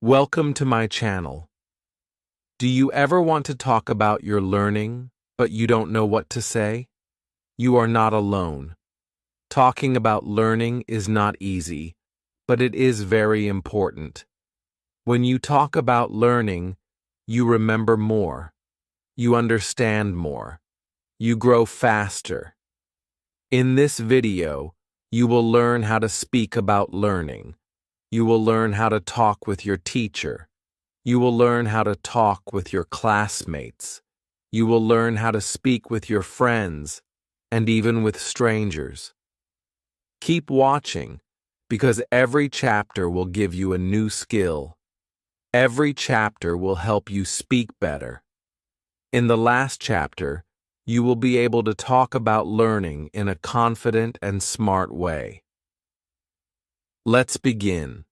Welcome to my channel. Do you ever want to talk about your learning, but you don't know what to say? You are not alone. Talking about learning is not easy, but it is very important. When you talk about learning, you remember more. You understand more. You grow faster. In this video, you will learn how to speak about learning. You will learn how to talk with your teacher. You will learn how to talk with your classmates. You will learn how to speak with your friends and even with strangers. Keep watching, because every chapter will give you a new skill. Every chapter will help you speak better. In the last chapter, you will be able to talk about learning in a confident and smart way. Let's begin.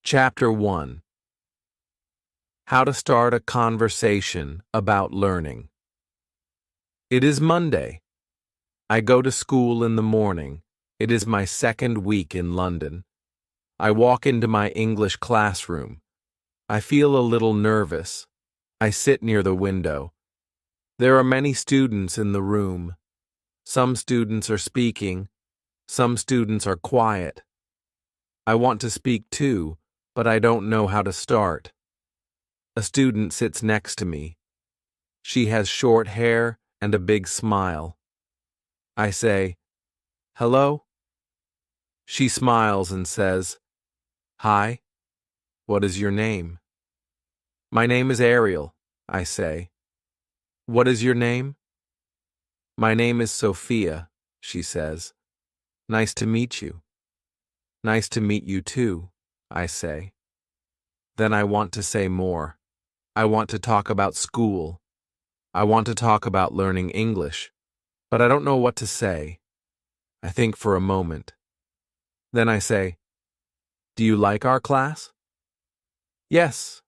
Chapter 1. How to start a conversation about learning. It is Monday. I go to school in the morning. It is my second week in London. I walk into my English classroom. I feel a little nervous. I sit near the window. There are many students in the room. Some students are speaking. Some students are quiet. I want to speak too, but I don't know how to start. A student sits next to me. She has short hair and a big smile. I say, "Hello?" She smiles and says, "Hi, what is your name?" "My name is Ariel," I say. "What is your name?" "My name is Sophia," she says. "Nice to meet you." "Nice to meet you too," I say. Then I want to say more. I want to talk about school. I want to talk about learning English, but I don't know what to say. I think for a moment. Then I say, "Do you like our class?" "Yes,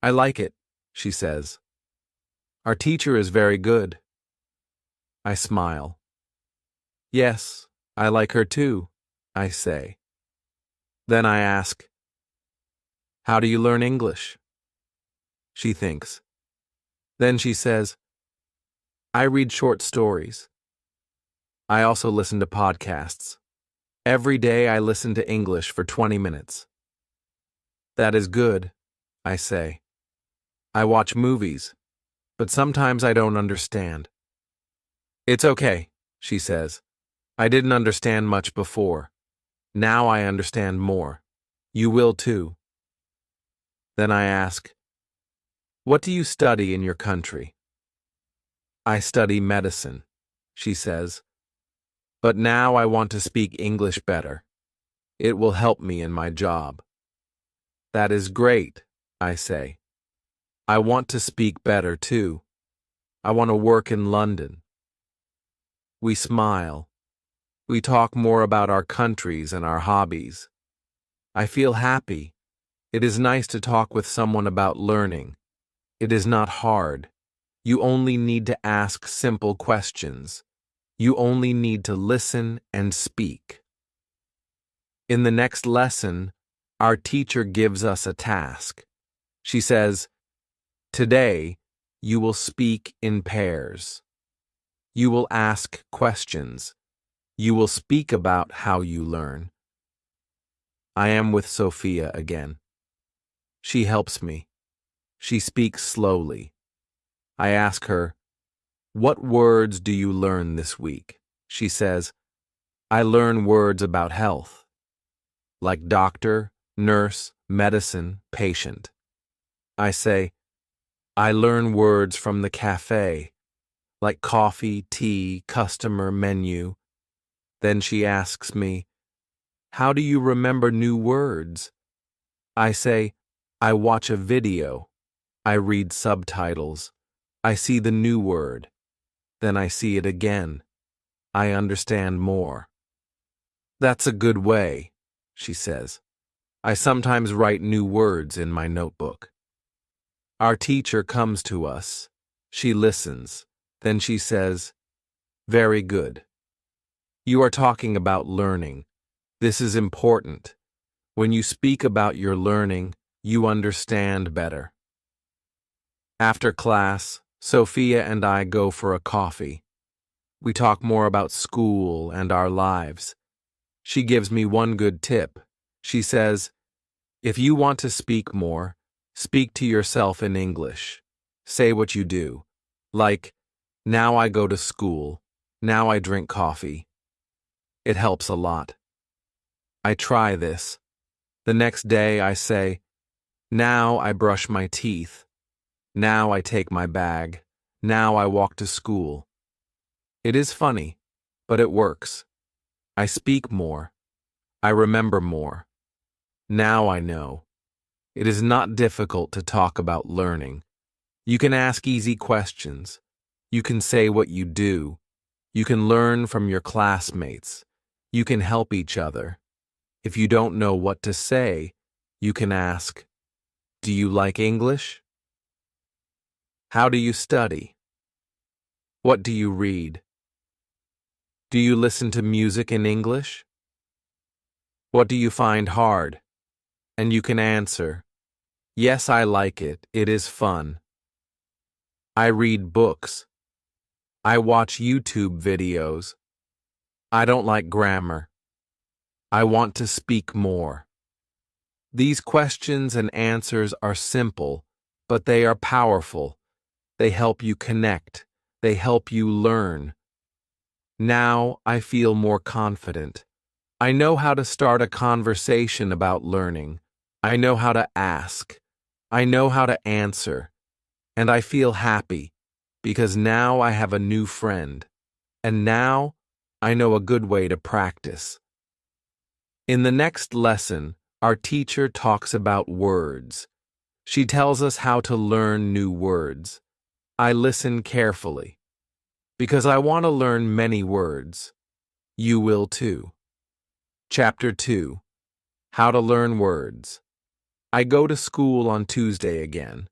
I like it," she says. "Our teacher is very good." I smile. "Yes, I like her too," I say. Then I ask, "How do you learn English?" She thinks. Then she says, "I read short stories. I also listen to podcasts. Every day I listen to English for 20 minutes. That is good," I say. "I watch movies, but sometimes I don't understand." "It's okay," she says. "I didn't understand much before. Now I understand more. You will too." Then I ask, "What do you study in your country?" "I study medicine," she says. "But now I want to speak English better. It will help me in my job." "That is great," I say. "I want to speak better too. I want to work in London." We smile. We talk more about our countries and our hobbies. I feel happy. It is nice to talk with someone about learning. It is not hard. You only need to ask simple questions. You only need to listen and speak. In the next lesson, our teacher gives us a task. She says, "Today, you will speak in pairs. You will ask questions. You will speak about how you learn." I am with Sophia again. She helps me. She speaks slowly. I ask her, "What words do you learn this week?" She says, "I learn words about health, like doctor, nurse, medicine, patient." I say, "I learn words from the cafe, like coffee, tea, customer, menu." Then she asks me, "How do you remember new words?" I say, "I watch a video. I read subtitles. I see the new word. Then I see it again. I understand more." "That's a good way," she says. I sometimes write new words in my notebook. Our teacher comes to us. She listens. Then she says, "Very good. You are talking about learning. This is important. When you speak about your learning, you understand better. After class, Sophia and I go for a coffee. We talk more about school and our lives. She gives me one good tip. She says, if you want to speak more, speak to yourself in English. Say what you do. Like, now I go to school. Now I drink coffee. It helps a lot. I try this. The next day I say, now I brush my teeth. Now I take my bag. Now I walk to school. It is funny, but it works. I speak more. I remember more. Now I know. It is not difficult to talk about learning. You can ask easy questions. You can say what you do. You can learn from your classmates. You can help each other. If you don't know what to say, you can ask, do you like English? How do you study? What do you read? Do you listen to music in English? What do you find hard? And you can answer, yes, I like it. It is fun. I read books. I watch YouTube videos. I don't like grammar. I want to speak more. These questions and answers are simple, but they are powerful. They help you connect. They help you learn. Now I feel more confident. I know how to start a conversation about learning. I know how to ask. I know how to answer. And I feel happy because now I have a new friend. And now I know a good way to practice. In the next lesson, our teacher talks about words. She tells us how to learn new words. I listen carefully because I want to learn many words. You will too. Chapter 2. How to learn words. I go to school on Tuesday again.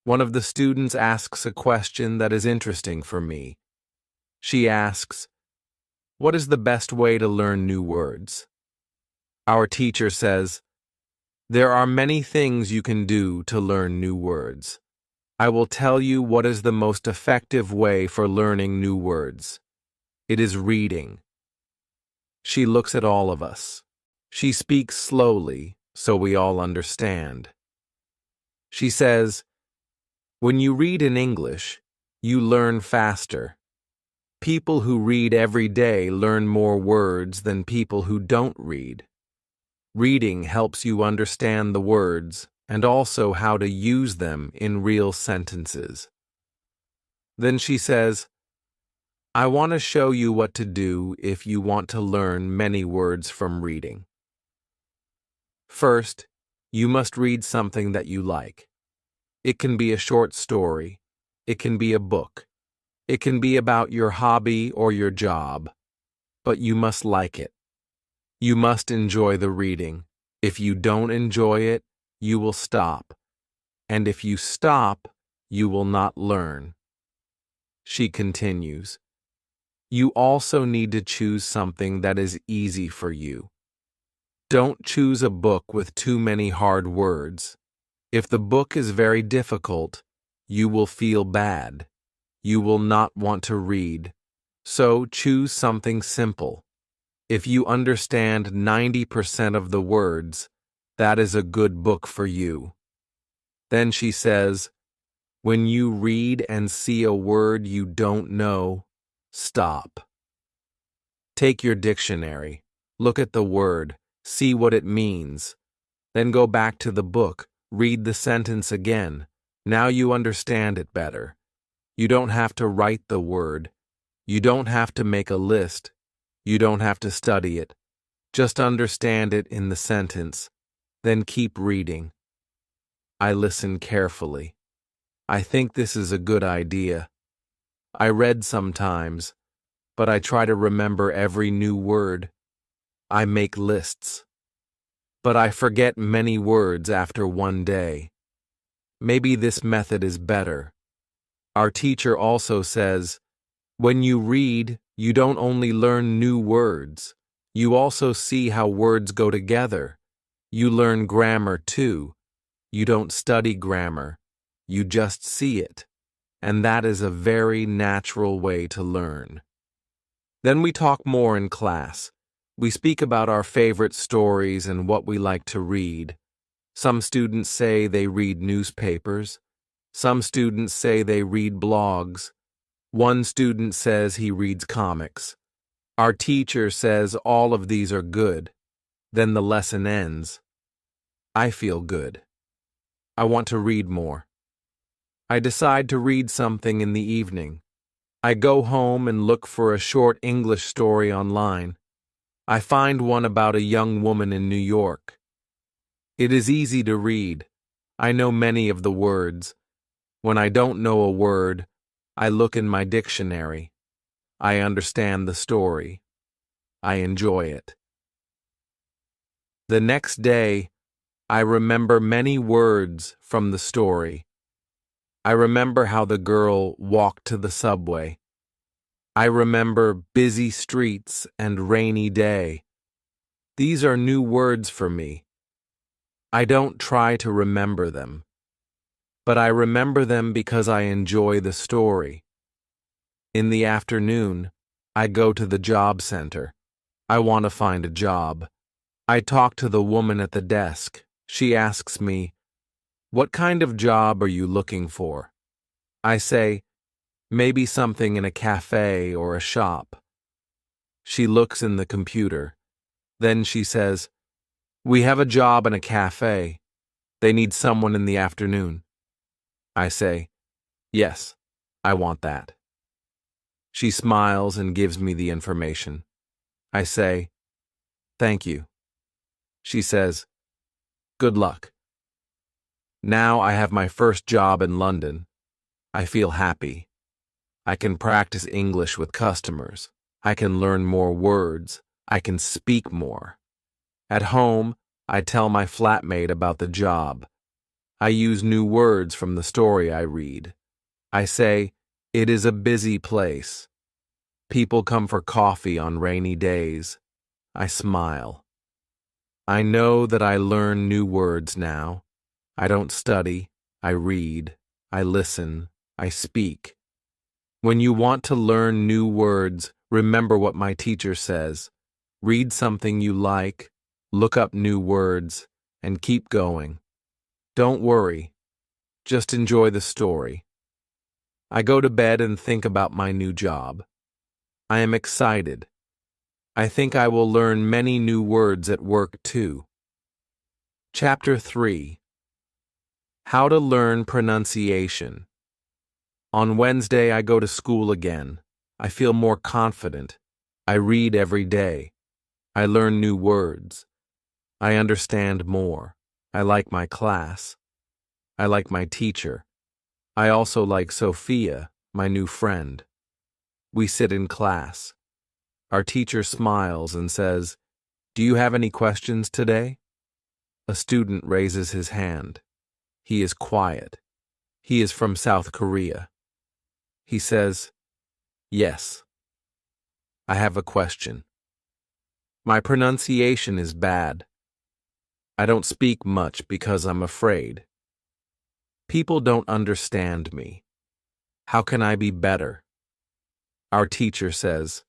One of the students asks a question that is interesting for me. She asks, what is the best way to learn new words? Our teacher says, there are many things you can do to learn new words. I will tell you what is the most effective way for learning new words. It is reading. She looks at all of us. She speaks slowly, so we all understand. She says, when you read in English, you learn faster. People who read every day learn more words than people who don't read. Reading helps you understand the words and also how to use them in real sentences. Then she says, I want to show you what to do if you want to learn many words from reading. First, you must read something that you like. It can be a short story. It can be a book. It can be about your hobby or your job. But you must like it. You must enjoy the reading. If you don't enjoy it, you will stop. And if you stop, you will not learn. She continues, you also need to choose something that is easy for you. Don't choose a book with too many hard words. If the book is very difficult, you will feel bad. You will not want to read. So choose something simple. If you understand 90% of the words, that is a good book for you. Then she says, when you read and see a word you don't know, stop. Take your dictionary, look at the word, see what it means. Then go back to the book, read the sentence again. Now you understand it better. You don't have to write the word. You don't have to make a list. You don't have to study it. Just understand it in the sentence. Then keep reading. I listen carefully. I think this is a good idea. I read sometimes, but I try to remember every new word. I make lists. But I forget many words after one day. Maybe this method is better. Our teacher also says, when you read, you don't only learn new words, you also see how words go together. You learn grammar too. You don't study grammar. You just see it. And that is a very natural way to learn. Then we talk more in class. We speak about our favorite stories and what we like to read. Some students say they read newspapers. Some students say they read blogs. One student says he reads comics. Our teacher says all of these are good. Then the lesson ends. I feel good. I want to read more. I decide to read something in the evening. I go home and look for a short English story online. I find one about a young woman in New York. It is easy to read. I know many of the words. When I don't know a word, I look in my dictionary. I understand the story. I enjoy it. The next day, I remember many words from the story. I remember how the girl walked to the subway. I remember busy streets and rainy day. These are new words for me. I don't try to remember them, but I remember them because I enjoy the story. In the afternoon, I go to the job center. I want to find a job. I talk to the woman at the desk. She asks me, "What kind of job are you looking for?" I say, "Maybe something in a cafe or a shop." She looks in the computer. Then she says, "We have a job in a cafe. They need someone in the afternoon." I say, "Yes, I want that." She smiles and gives me the information. I say, "Thank you." She says, "Good luck." Now I have my first job in London. I feel happy. I can practice English with customers. I can learn more words. I can speak more. At home, I tell my flatmate about the job. I use new words from the story I read. I say, "It is a busy place. People come for coffee on rainy days." I smile. I know that I learn new words now. I don't study. I read. I listen. I speak. When you want to learn new words, remember what my teacher says. Read something you like, look up new words, and keep going. Don't worry. Just enjoy the story. I go to bed and think about my new job. I am excited. I think I will learn many new words at work too. Chapter 3. How to learn pronunciation. On Wednesday, I go to school again. I feel more confident. I read every day. I learn new words. I understand more. I like my class. I like my teacher. I also like Sophia, my new friend. We sit in class. Our teacher smiles and says, "Do you have any questions today?" A student raises his hand. He is quiet. He is from South Korea. He says, "Yes. I have a question. My pronunciation is bad. I don't speak much because I'm afraid. People don't understand me. How can I be better?" Our teacher says,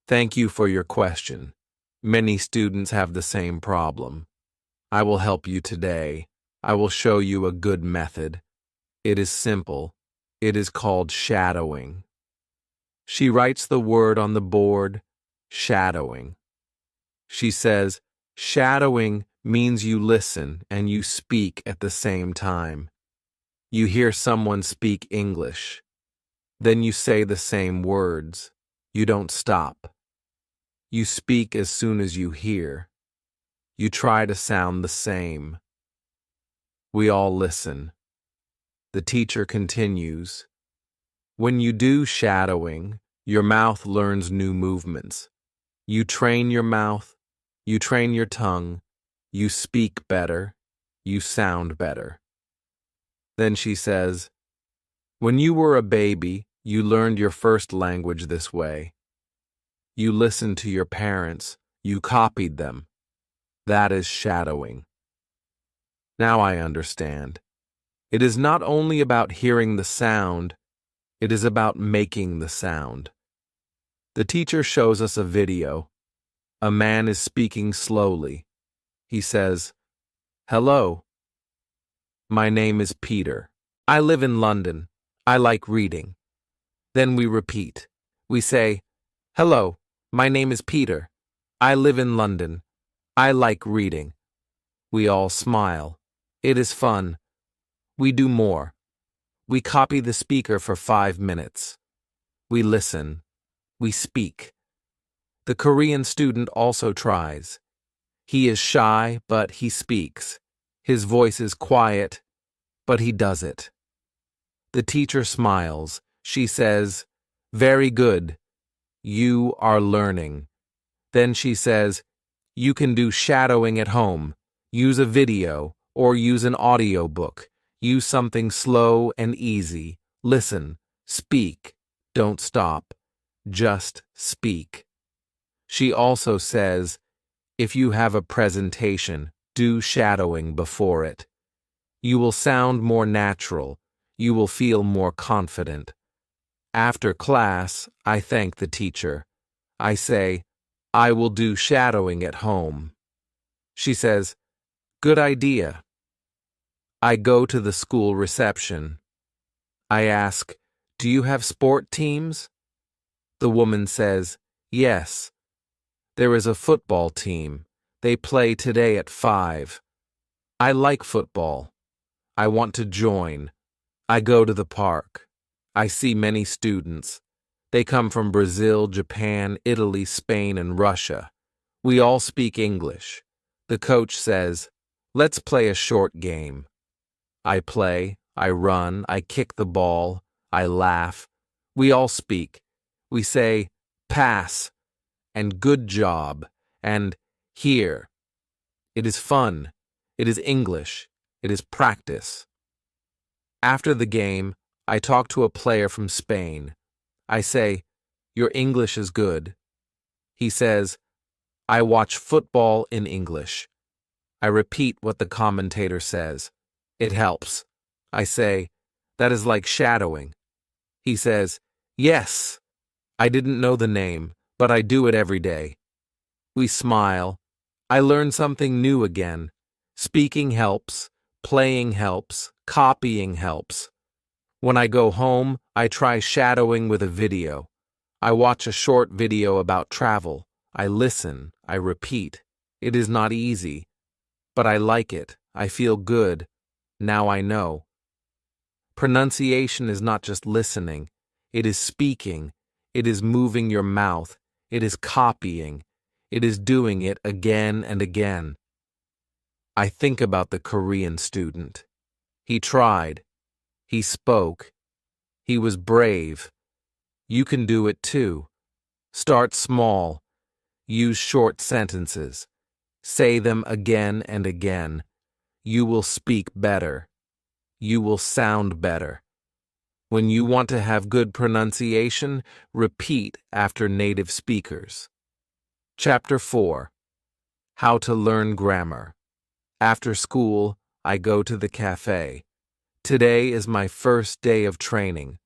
"Thank you for your question. Many students have the same problem. I will help you today. I will show you a good method. It is simple. It is called shadowing." She writes the word on the board, shadowing. She says, "Shadowing means you listen and you speak at the same time. You hear someone speak English. Then you say the same words. You don't stop. You speak as soon as you hear. You try to sound the same." We all listen. The teacher continues, "When you do shadowing, your mouth learns new movements. You train your mouth, you train your tongue, you speak better, you sound better." Then she says, "When you were a baby, you learned your first language this way. You listened to your parents, you copied them. That is shadowing. Now I understand. It is not only about hearing the sound, it is about making the sound. The teacher shows us a video. A man is speaking slowly. He says, "Hello, my name is Peter. I live in London. I like reading." Then we repeat. We say, "Hello, my name is Peter. I live in London. I like reading." We all smile. It is fun. We do more. We copy the speaker for 5 minutes. We listen. We speak. The Korean student also tries. He is shy, but he speaks. His voice is quiet, but he does it. The teacher smiles. She says, "Very good. You are learning." Then she says, "You can do shadowing at home. Use a video or use an audio book. Use something slow and easy. Listen, speak. Don't stop. Just speak." She also says, "If you have a presentation, do shadowing before it. You will sound more natural. You will feel more confident." After class, I thank the teacher. I say, "I will do shadowing at home." She says, "Good idea." I go to the school reception. I ask, "Do you have sport teams?" The woman says, "Yes. There is a football team. They play today at 5. I like football. I want to join. I go to the park. I see many students. They come from Brazil, Japan, Italy, Spain, and Russia. We all speak English. The coach says, "Let's play a short game." I play, I run, I kick the ball, I laugh. We all speak. We say, "Pass," and "Good job," and "Here." It is fun. It is English. It is practice. After the game, I talk to a player from Spain. I say, "Your English is good." He says, "I watch football in English." I repeat what the commentator says. It helps. I say, "That is like shadowing." He says, "Yes. I didn't know the name, but I do it every day." We smile. I learn something new again. Speaking helps. Playing helps. Copying helps. When I go home, I try shadowing with a video. I watch a short video about travel. I listen. I repeat. It is not easy, but I like it. I feel good. Now I know. Pronunciation is not just listening. It is speaking. It is moving your mouth. It is copying. It is doing it again and again. I think about the Korean student. He tried. He spoke. He was brave. You can do it too. Start small. Use short sentences. Say them again and again. You will speak better. You will sound better. When you want to have good pronunciation, repeat after native speakers. Chapter 4. How to learn grammar. After school, I go to the cafe. Today is my first day of training.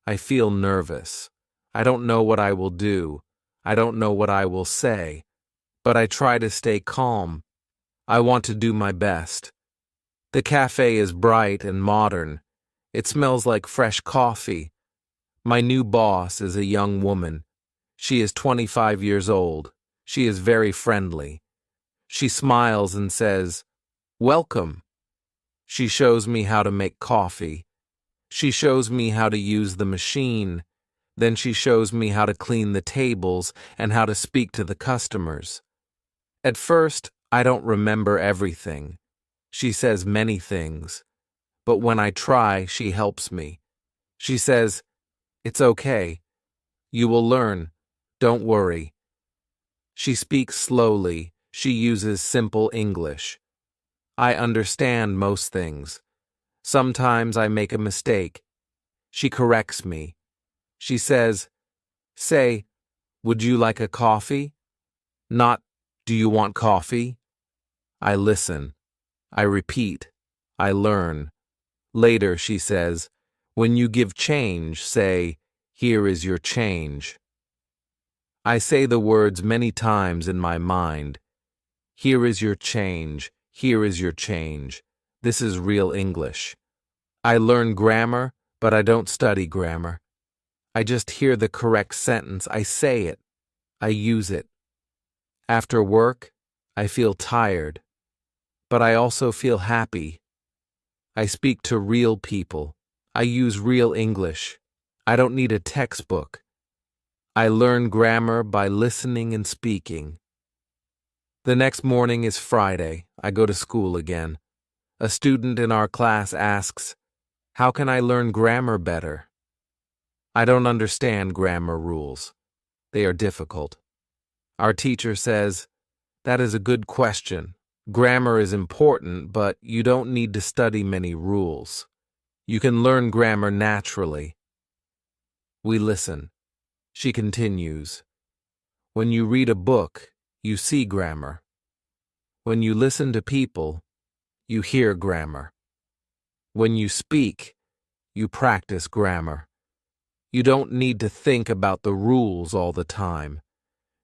I feel nervous. I don't know what I will do. I don't know what I will say. But I try to stay calm. I want to do my best. The cafe is bright and modern. It smells like fresh coffee. My new boss is a young woman. She is 25 years old. She is very friendly. She smiles and says, "Welcome." She shows me how to make coffee. She shows me how to use the machine. Then she shows me how to clean the tables and how to speak to the customers. At first, I don't remember everything. She says many things. But when I try, she helps me. She says, "It's okay. You will learn. Don't worry." She speaks slowly. She uses simple English. I understand most things. Sometimes I make a mistake. She corrects me. She says, "Say, would you like a coffee?" Not, "Do you want coffee?" I listen. I repeat. I learn. Later, she says, when you give change, say, "Here is your change." I say the words many times in my mind. Here is your change. Here is your change. This is real English. I learn grammar, but I don't study grammar. I just hear the correct sentence. I say it. I use it. After work, I feel tired, but I also feel happy. I speak to real people. I use real English. I don't need a textbook. I learn grammar by listening and speaking. The next morning is Friday. I go to school again. A student in our class asks, "How can I learn grammar better?" I don't understand grammar rules. They are difficult. Our teacher says, "That is a good question. Grammar is important, but you don't need to study many rules. You can learn grammar naturally." We listen. She continues, "When you read a book, you see grammar. When you listen to people, you hear grammar. When you speak, you practice grammar. You don't need to think about the rules all the time.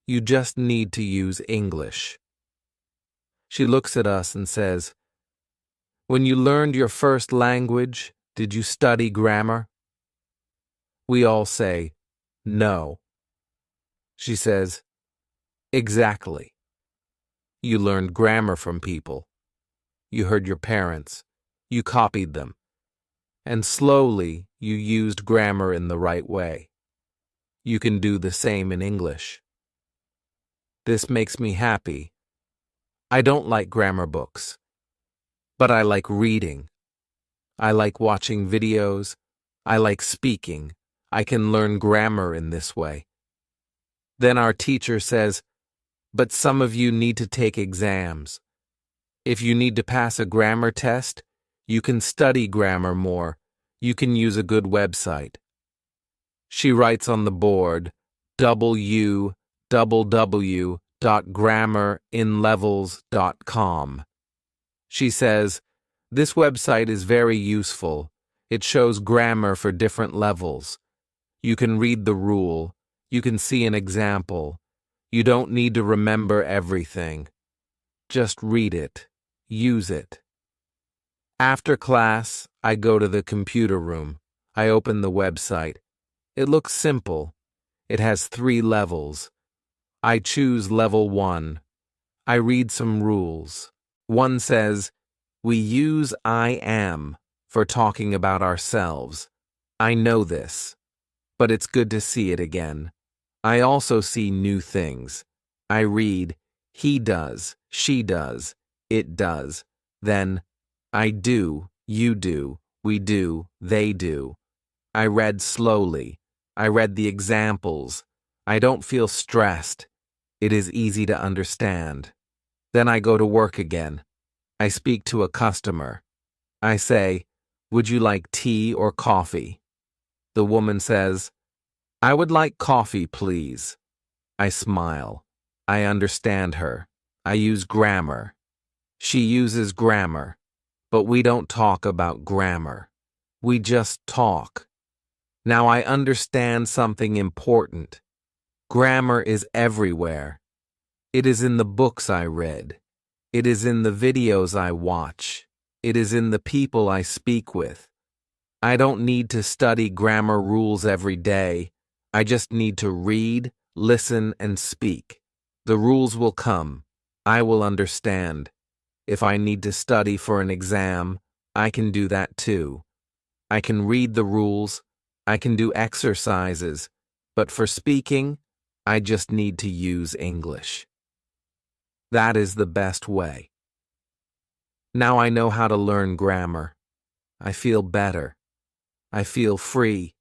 You just need to use English." She looks at us and says, "When you learned your first language, did you study grammar?" We all say, "No." She says, "Exactly. You learned grammar from people. You heard your parents. You copied them. And slowly you used grammar in the right way. You can do the same in English." This makes me happy. I don't like grammar books, but I like reading. I like watching videos. I like speaking. I can learn grammar in this way. Then our teacher says, "But some of you need to take exams. If you need to pass a grammar test, you can study grammar more. You can use a good website." She writes on the board, www.grammerinlevels.com. She says, "This website is very useful. It shows grammar for different levels. You can read the rule. You can see an example. You don't need to remember everything. Just read it. Use it." After class, I go to the computer room. I open the website. It looks simple. It has 3 levels. I choose level 1. I read some rules. One says, "We use I am for talking about ourselves." I know this, but it's good to see it again. I also see new things. I read, "He does, she does, it does." Then, "I do, you do, we do, they do." I read slowly. I read the examples. I don't feel stressed. It is easy to understand. Then I go to work again. I speak to a customer. I say, "Would you like tea or coffee?" The woman says, "I would like coffee, please." I smile. I understand her. I use grammar. She uses grammar. But we don't talk about grammar. We just talk. Now I understand something important. Grammar is everywhere. It is in the books I read. It is in the videos I watch. It is in the people I speak with. I don't need to study grammar rules every day. I just need to read, listen, and speak. The rules will come. I will understand. If I need to study for an exam, I can do that too. I can read the rules. I can do exercises. But for speaking, I just need to use English. That is the best way. Now I know how to learn grammar. I feel better. I feel free.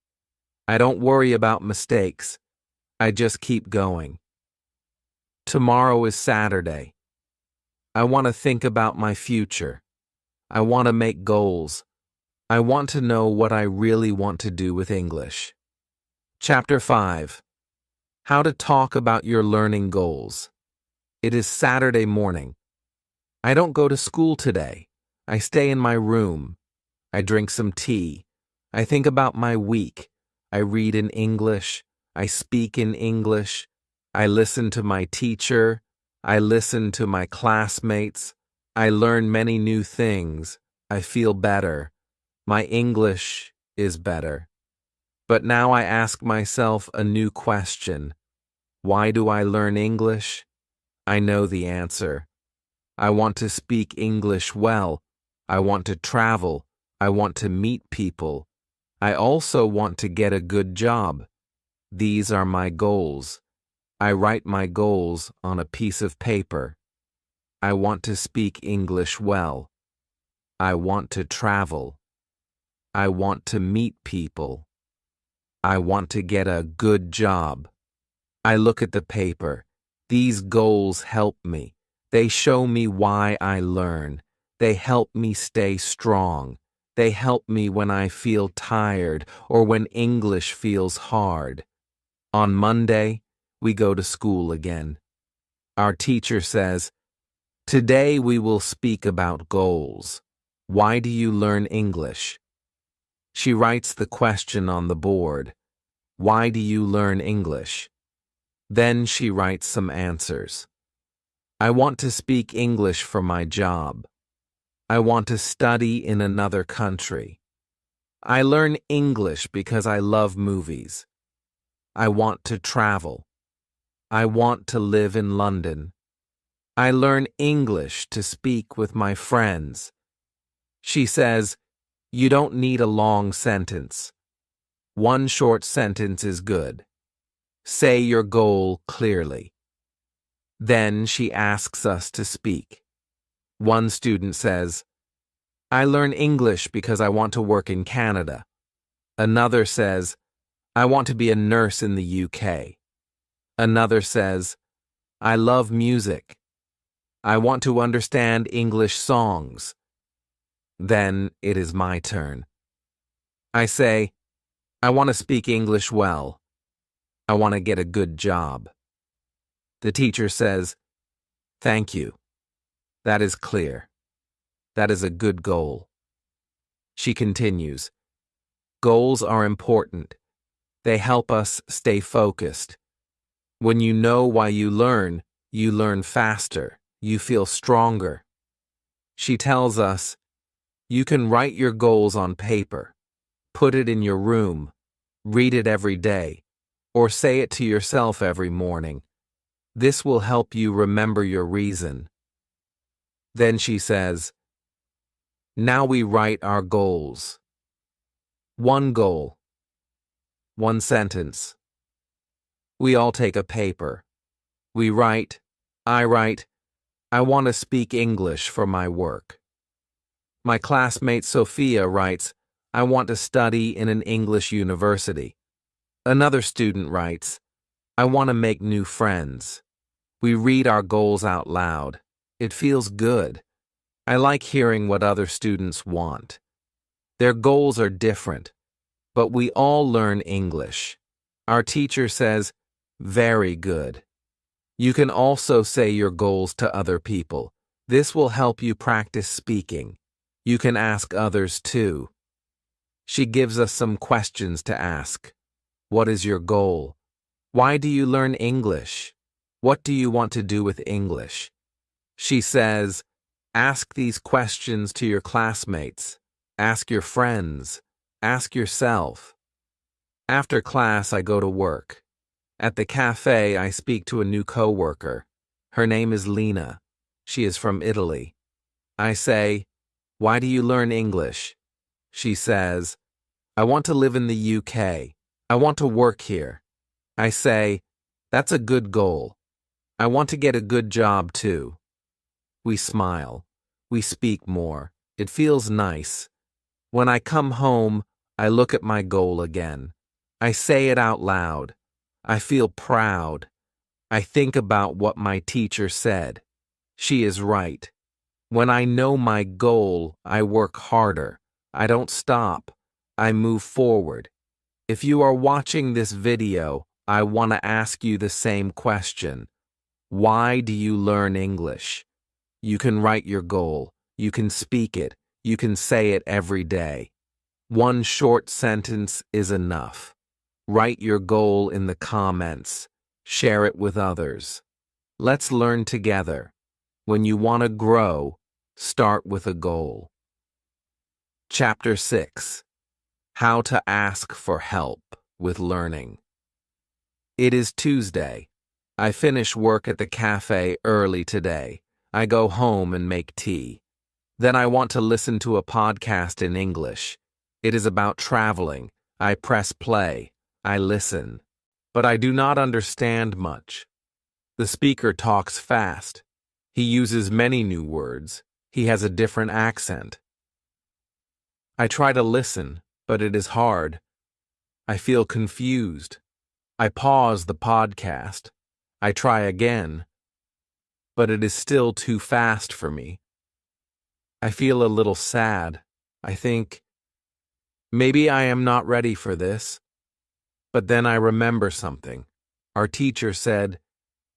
I don't worry about mistakes. I just keep going. Tomorrow is Saturday. I want to think about my future. I want to make goals. I want to know what I really want to do with English. Chapter 5. How to talk about your learning goals. It is Saturday morning. I don't go to school today. I stay in my room. I drink some tea. I think about my week. I read in English. I speak in English. I listen to my teacher. I listen to my classmates. I learn many new things. I feel better. My English is better. But now I ask myself a new question. Why do I learn English? I know the answer. I want to speak English well. I want to travel. I want to meet people. I also want to get a good job. These are my goals. I write my goals on a piece of paper. I want to speak English well. I want to travel. I want to meet people. I want to get a good job. I look at the paper. These goals help me. They show me why I learn. They help me stay strong. They help me when I feel tired or when English feels hard. On Monday, we go to school again. Our teacher says, "Today we will speak about goals. Why do you learn English?" She writes the question on the board. Why do you learn English? Then she writes some answers. I want to speak English for my job. I want to study in another country. I learn English because I love movies. I want to travel. I want to live in London. I learn English to speak with my friends. She says, you don't need a long sentence. One short sentence is good. Say your goal clearly. Then she asks us to speak. One student says, I learn English because I want to work in Canada. Another says, I want to be a nurse in the UK. Another says, I love music. I want to understand English songs. Then it is my turn. I say, I want to speak English well. I want to get a good job. The teacher says, thank you. That is clear. That is a good goal. She continues, goals are important. They help us stay focused. When you know why you learn faster. You feel stronger. She tells us, you can write your goals on paper, put it in your room, read it every day, or say it to yourself every morning. This will help you remember your reason. Then she says, now we write our goals. One goal. One sentence. We all take a paper. We write, I write, I want to speak English for my work. My classmate Sophia writes, I want to study in an English university. Another student writes, I want to make new friends. We read our goals out loud. It feels good. I like hearing what other students want. Their goals are different, but we all learn English. Our teacher says, very good. You can also say your goals to other people. This will help you practice speaking. You can ask others too. She gives us some questions to ask. What is your goal? Why do you learn English? What do you want to do with English? She says, ask these questions to your classmates. Ask your friends. Ask yourself. After class, I go to work. At the cafe, I speak to a new coworker. Her name is Lena. She is from Italy. I say, why do you learn English? She says, I want to live in the UK. I want to work here. I say, that's a good goal. I want to get a good job too. We smile. We speak more. It feels nice. When I come home, I look at my goal again. I say it out loud. I feel proud. I think about what my teacher said. She is right. When I know my goal, I work harder. I don't stop. I move forward. If you are watching this video, I want to ask you the same question. Why do you learn English? You can write your goal. You can speak it. You can say it every day. One short sentence is enough. Write your goal in the comments. Share it with others. Let's learn together. When you want to grow, start with a goal. Chapter 6. How to ask for help with learning. It is Tuesday. I finish work at the cafe early today. I go home and make tea. Then I want to listen to a podcast in English. It is about traveling. I press play. I listen. But I do not understand much. The speaker talks fast. He uses many new words. He has a different accent. I try to listen, but it is hard. I feel confused. I pause the podcast. I try again, but it is still too fast for me. I feel a little sad. I think, maybe I am not ready for this. But then I remember something. Our teacher said,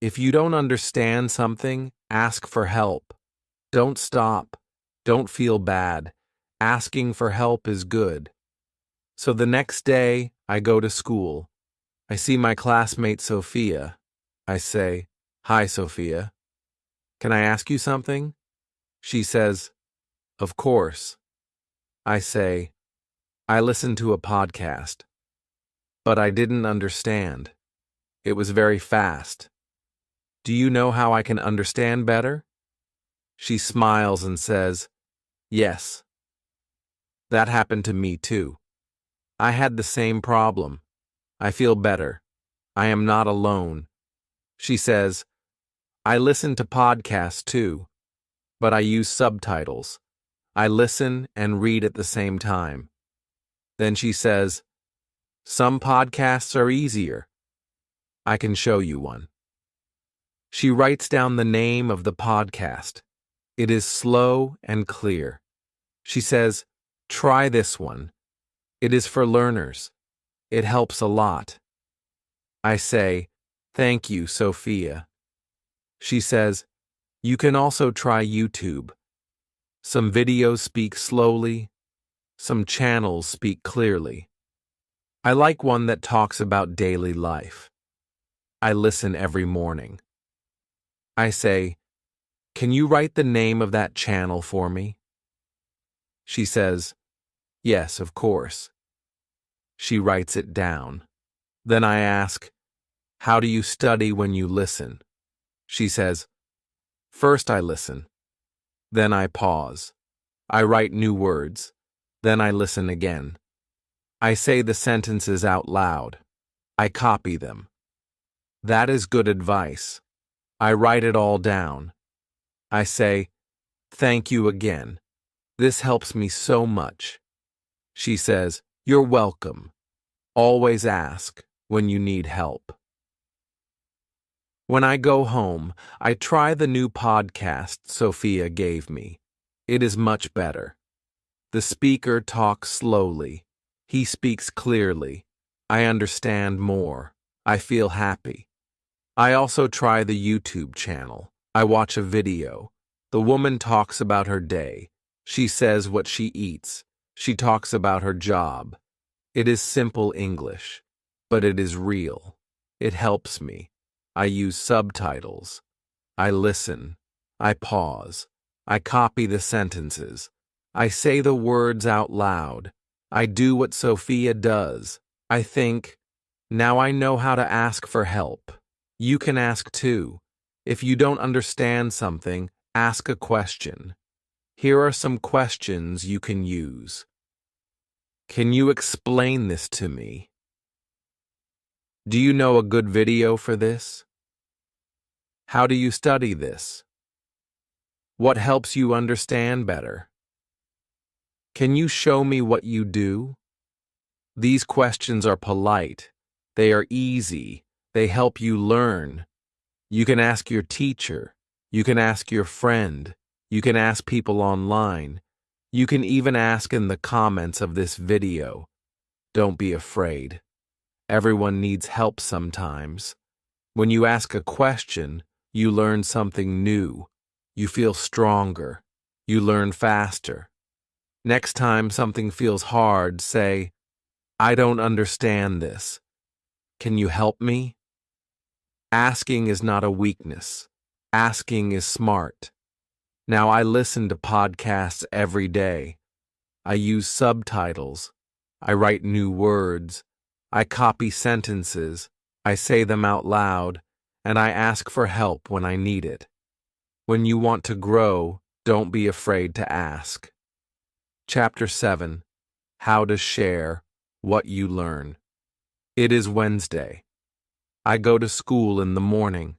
if you don't understand something, ask for help. Don't stop. Don't feel bad. Asking for help is good. So the next day, I go to school. I see my classmate Sophia. I say, "Hi, Sophia. Can I ask you something?" She says, "Of course." I say, "I listened to a podcast, but I didn't understand. It was very fast. Do you know how I can understand better?" She smiles and says, "Yes." That happened to me too. I had the same problem. I feel better. I am not alone. She says, "I listen to podcasts too, but I use subtitles. I listen and read at the same time." Then she says, "Some podcasts are easier. I can show you one." She writes down the name of the podcast. It is slow and clear. She says, "Try this one. It is for learners. It helps a lot." I say, "Thank you, Sophia." She says, "You can also try YouTube. Some videos speak slowly. Some channels speak clearly. I like one that talks about daily life. I listen every morning." I say, "Can you write the name of that channel for me?" She says, "Yes, of course." She writes it down. Then I ask, "How do you study when you listen?" She says, "First I listen. Then I pause. I write new words. Then I listen again. I say the sentences out loud. I copy them. That is good advice. I write it all down. I say, 'Thank you again. This helps me so much.' She says, 'You're welcome. Always ask when you need help.' When I go home, I try the new podcast Sophia gave me. It is much better. The speaker talks slowly. He speaks clearly. I understand more. I feel happy. I also try the YouTube channel. I watch a video. The woman talks about her day. She says what she eats. She talks about her job. It is simple English, but it is real. It helps me. I use subtitles. I listen. I pause. I copy the sentences. I say the words out loud. I do what Sophia does. I think, now I know how to ask for help. You can ask too. If you don't understand something, ask a question. Here are some questions you can use. Can you explain this to me? Do you know a good video for this? How do you study this? What helps you understand better? Can you show me what you do? These questions are polite. They are easy. They help you learn. You can ask your teacher. You can ask your friend. You can ask people online. You can even ask in the comments of this video. Don't be afraid. Everyone needs help sometimes. When you ask a question, you learn something new. You feel stronger. You learn faster. Next time something feels hard, say, I don't understand this. Can you help me? Asking is not a weakness. Asking is smart. Now I listen to podcasts every day. I use subtitles. I write new words. I copy sentences. I say them out loud, and I ask for help when I need it. When you want to grow, don't be afraid to ask. Chapter 7. How to Share What You Learn. It is Wednesday. I go to school in the morning.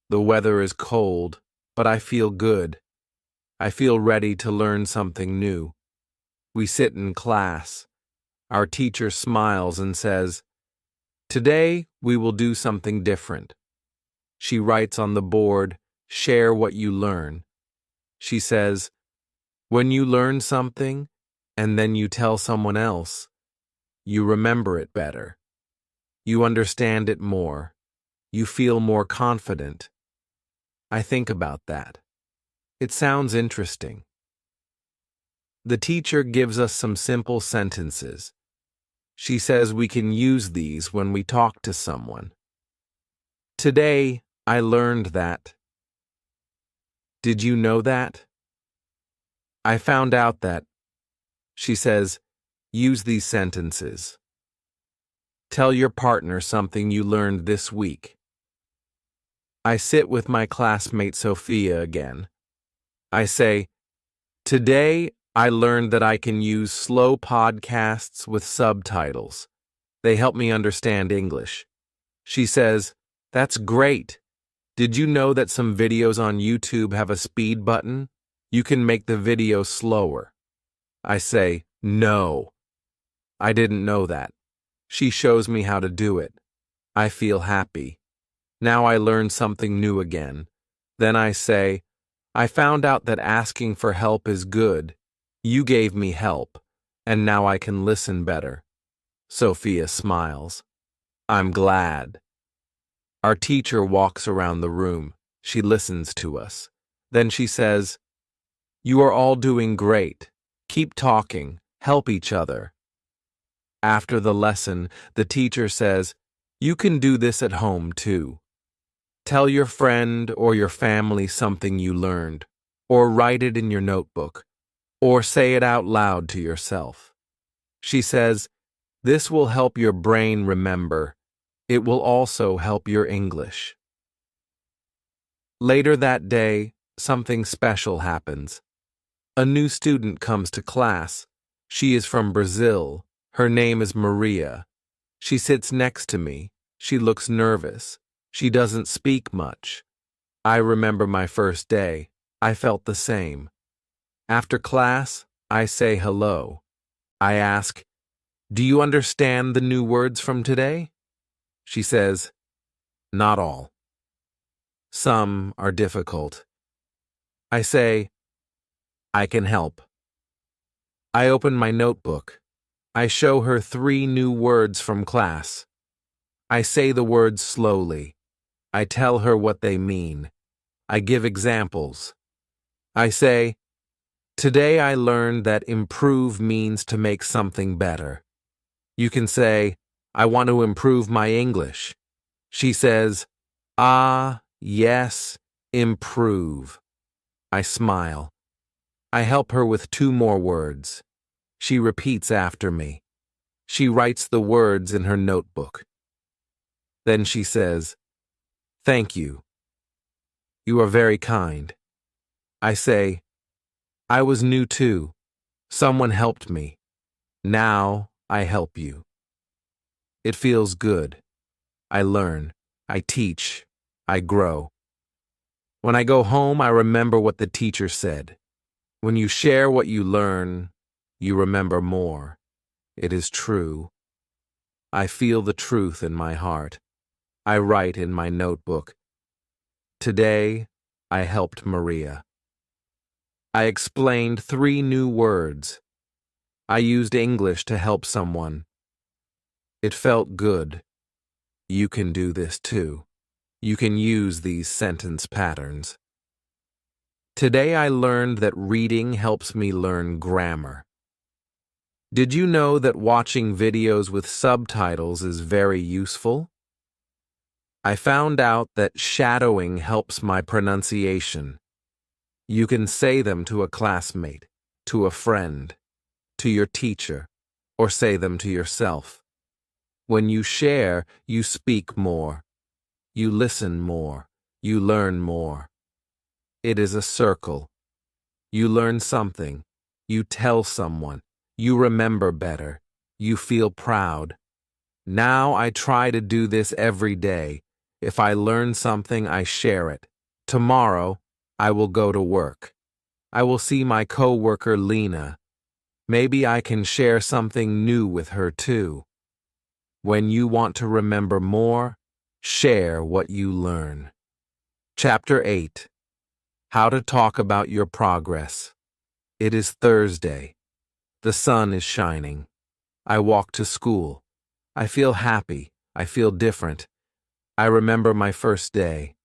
The weather is cold, but I feel good. I feel ready to learn something new. We sit in class. Our teacher smiles and says, "Today we will do something different." She writes on the board, "Share what you learn." She says, "When you learn something and then you tell someone else, you remember it better. You understand it more. You feel more confident." I think about that. It sounds interesting. The teacher gives us some simple sentences. She says we can use these when we talk to someone. Today, I learned that. Did you know that? I found out that. She says, use these sentences. Tell your partner something you learned this week. I sit with my classmate Sophia again. I say, today I learned that I can use slow podcasts with subtitles. They help me understand English. She says, that's great. Did you know that some videos on YouTube have a speed button? You can make the video slower. I say, no. I didn't know that. She shows me how to do it. I feel happy. Now I learn something new again. Then I say, I found out that asking for help is good. You gave me help, and now I can listen better. Sophia smiles. I'm glad. Our teacher walks around the room. She listens to us. Then she says, you are all doing great. Keep talking. Help each other. After the lesson, the teacher says, you can do this at home too. Tell your friend or your family something you learned, or write it in your notebook, or say it out loud to yourself. She says, this will help your brain remember. It will also help your English. Later that day, something special happens. A new student comes to class. She is from Brazil. Her name is Maria. She sits next to me. She looks nervous. She doesn't speak much. I remember my first day. I felt the same. After class, I say hello. I ask, do you understand the new words from today? She says, not all. Some are difficult. I say, I can help. I open my notebook. I show her 3 new words from class. I say the words slowly. I tell her what they mean. I give examples. I say, today I learned that improve means to make something better. You can say, I want to improve my English. She says, ah, yes, improve. I smile. I help her with 2 more words. She repeats after me. She writes the words in her notebook. Then she says, thank you. You are very kind. I say, I was new too. Someone helped me. Now I help you. It feels good. I learn. I teach. I grow. When I go home, I remember what the teacher said. When you share what you learn, you remember more. It is true. I feel the truth in my heart. I write in my notebook. Today, I helped Maria. I explained 3 new words. I used English to help someone. It felt good. You can do this too. You can use these sentence patterns. Today I learned that reading helps me learn grammar. Did you know that watching videos with subtitles is very useful? I found out that shadowing helps my pronunciation. You can say them to a classmate, to a friend, to your teacher, or say them to yourself. When you share, you speak more. You listen more. You learn more. It is a circle. You learn something. You tell someone. You remember better. You feel proud. Now I try to do this every day. If I learn something, I share it. Tomorrow, I will go to work. I will see my coworker Lena. Maybe I can share something new with her too. When you want to remember more, share what you learn. Chapter 8. How to talk about your progress. It is Thursday. The sun is shining. I walk to school. I feel happy. I feel different. I remember my first day.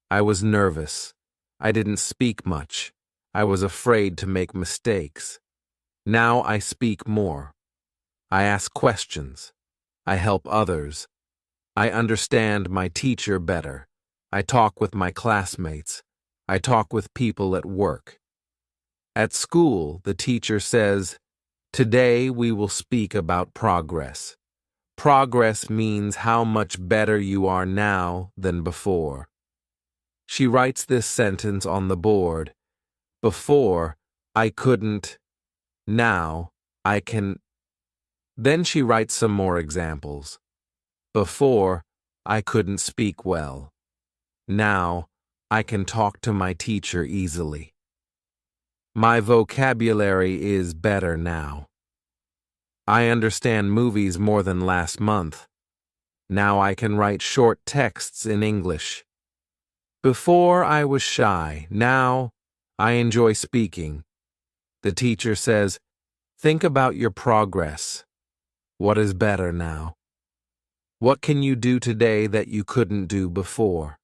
I was nervous. I didn't speak much. I was afraid to make mistakes. Now I speak more. I ask questions. I help others. I understand my teacher better. I talk with my classmates. I talk with people at work. At school, the teacher says, "Today we will speak about progress." Progress means how much better you are now than before. She writes this sentence on the board. Before, I couldn't. Now, I can. Then she writes some more examples. Before, I couldn't speak well. Now, I can talk to my teacher easily. My vocabulary is better now. I understand movies more than last month. Now I can write short texts in English. Before I was shy. Now I enjoy speaking. The teacher says, "Think about your progress. What is better now? What can you do today that you couldn't do before?"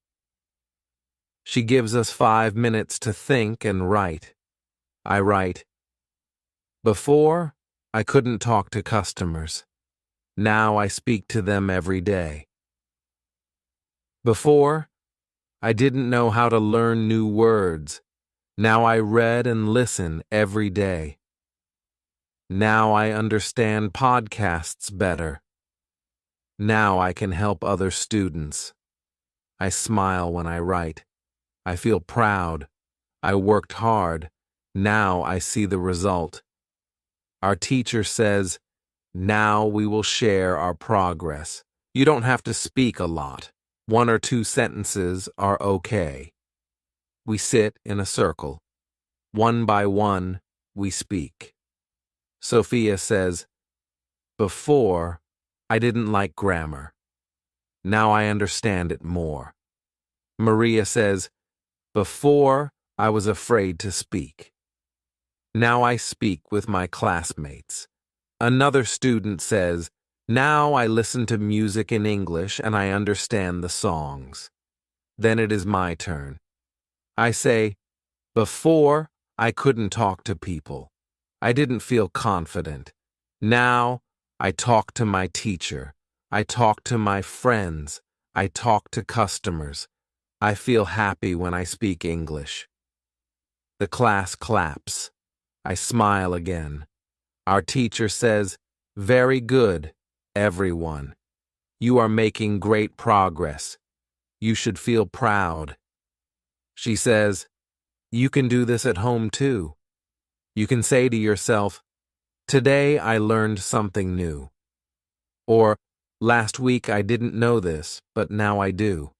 She gives us 5 minutes to think and write. I write, "Before, I couldn't talk to customers. Now I speak to them every day. Before, I didn't know how to learn new words. Now I read and listen every day. Now I understand podcasts better. Now I can help other students. I smile when I write. I feel proud. I worked hard. Now I see the result. Our teacher says, now we will share our progress. You don't have to speak a lot. 1 or 2 sentences are okay. We sit in a circle. One by one, we speak. Sophia says, before, I didn't like grammar. Now I understand it more. Maria says, before, I was afraid to speak. Now I speak with my classmates. Another student says, now I listen to music in English and I understand the songs. Then it is my turn. I say, before, I couldn't talk to people. I didn't feel confident. Now, I talk to my teacher. I talk to my friends. I talk to customers. I feel happy when I speak English. The class claps. I smile again. Our teacher says, very good, everyone. You are making great progress. You should feel proud. She says, you can do this at home too. You can say to yourself, today I learned something new. Or, last week I didn't know this, but now I do.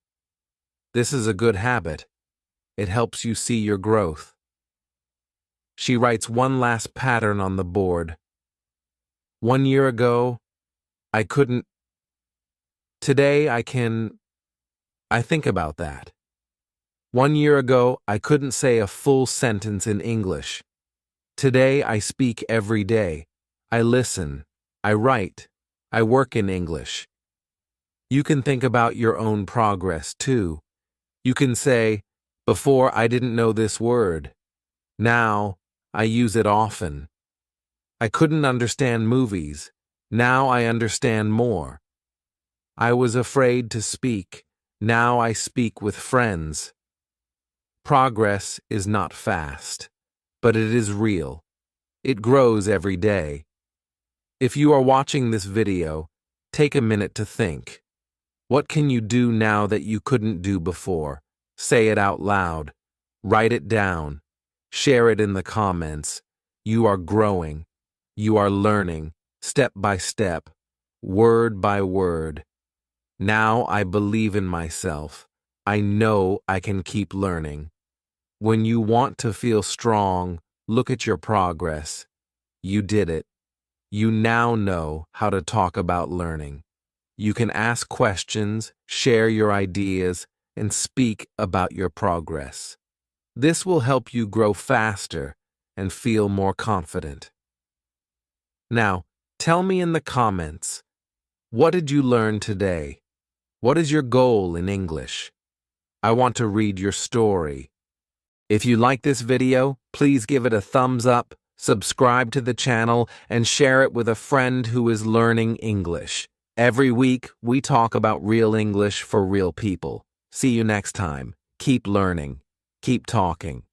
This is a good habit. It helps you see your growth. She writes one last pattern on the board. 1 year ago, I couldn't. Today I can. I think about that. 1 year ago, I couldn't say a full sentence in English. Today I speak every day. I listen. I write. I work in English. You can think about your own progress, too. You can say, before I didn't know this word. Now, I use it often. I couldn't understand movies. Now I understand more. I was afraid to speak. Now I speak with friends. Progress is not fast, but it is real. It grows every day. If you are watching this video, take a minute to think. What can you do now that you couldn't do before? Say it out loud. Write it down. Share it in the comments. You are growing. You are learning, step by step, word by word. Now I believe in myself. I know I can keep learning. When you want to feel strong, look at your progress. You did it. You now know how to talk about learning. You can ask questions, share your ideas, and speak about your progress. This will help you grow faster and feel more confident. Now, tell me in the comments, what did you learn today? What is your goal in English? I want to read your story. If you like this video, please give it a thumbs up, subscribe to the channel, and share it with a friend who is learning English. Every week, we talk about real English for real people. See you next time. Keep learning. Keep talking.